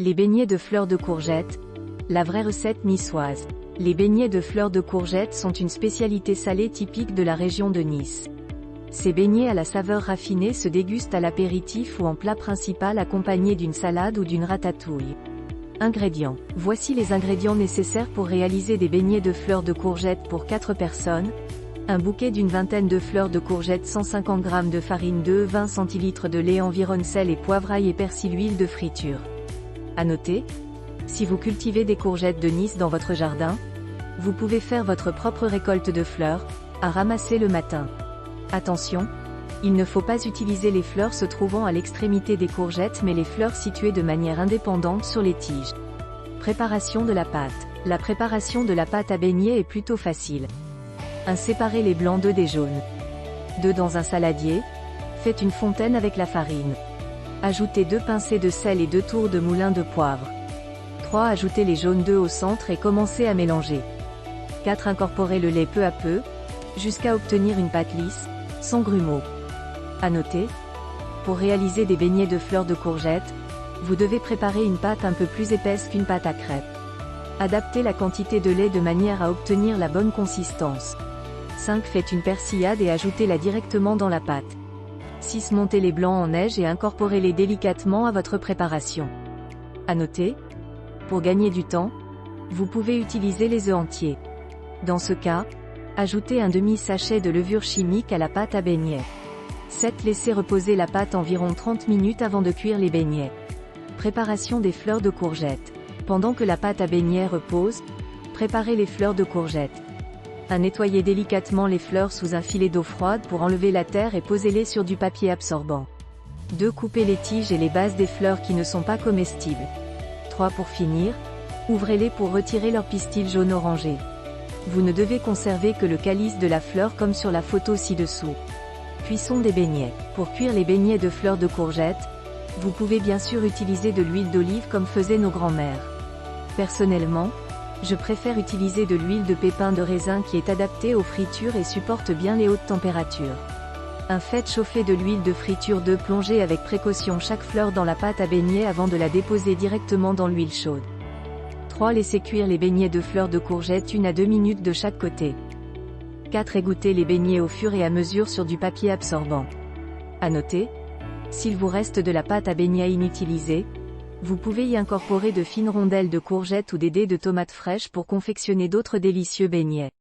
Les beignets de fleurs de courgettes, la vraie recette niçoise. Les beignets de fleurs de courgettes sont une spécialité salée typique de la région de Nice. Ces beignets à la saveur raffinée se dégustent à l'apéritif ou en plat principal accompagnés d'une salade ou d'une ratatouille. Ingrédients. Voici les ingrédients nécessaires pour réaliser des beignets de fleurs de courgettes pour 4 personnes. Un bouquet d'une vingtaine de fleurs de courgettes, 150 g de farine, 20 cl de lait, environ sel et poivre, ail et persil, huile de friture. À noter, si vous cultivez des courgettes de Nice dans votre jardin, vous pouvez faire votre propre récolte de fleurs, à ramasser le matin. Attention, il ne faut pas utiliser les fleurs se trouvant à l'extrémité des courgettes mais les fleurs situées de manière indépendante sur les tiges. Préparation de la pâte. La préparation de la pâte à beignets est plutôt facile. 1. Séparez les blancs d'œufs des jaunes. 2. Dans un saladier, faites une fontaine avec la farine. Ajoutez 2 pincées de sel et 2 tours de moulin de poivre. 3. Ajoutez les jaunes d'œufs au centre et commencez à mélanger. 4. Incorporez le lait peu à peu, jusqu'à obtenir une pâte lisse, sans grumeaux. À noter, pour réaliser des beignets de fleurs de courgettes, vous devez préparer une pâte un peu plus épaisse qu'une pâte à crêpes. Adaptez la quantité de lait de manière à obtenir la bonne consistance. 5. Faites une persillade et ajoutez-la directement dans la pâte. 6. Montez les blancs en neige et incorporez-les délicatement à votre préparation. À noter, pour gagner du temps, vous pouvez utiliser les œufs entiers. Dans ce cas, ajoutez un demi-sachet de levure chimique à la pâte à beignets. 7. Laissez reposer la pâte environ 30 minutes avant de cuire les beignets. Préparation des fleurs de courgettes. Pendant que la pâte à beignets repose, préparez les fleurs de courgettes. 1. Nettoyez délicatement les fleurs sous un filet d'eau froide pour enlever la terre et posez-les sur du papier absorbant. 2. Coupez les tiges et les bases des fleurs qui ne sont pas comestibles. 3. Pour finir, ouvrez-les pour retirer leur pistil jaune orangé. Vous ne devez conserver que le calice de la fleur comme sur la photo ci-dessous. Cuisson des beignets. Pour cuire les beignets de fleurs de courgettes, vous pouvez bien sûr utiliser de l'huile d'olive comme faisaient nos grands-mères. Personnellement, je préfère utiliser de l'huile de pépins de raisin qui est adaptée aux fritures et supporte bien les hautes températures. 1. Faites chauffer de l'huile de friture. 2. Plongez avec précaution chaque fleur dans la pâte à beignets avant de la déposer directement dans l'huile chaude. 3. Laissez cuire les beignets de fleurs de courgettes 1 à 2 minutes de chaque côté. 4. Égouttez les beignets au fur et à mesure sur du papier absorbant. À noter, s'il vous reste de la pâte à beignets inutilisée, vous pouvez y incorporer de fines rondelles de courgettes ou des dés de tomates fraîches pour confectionner d'autres délicieux beignets.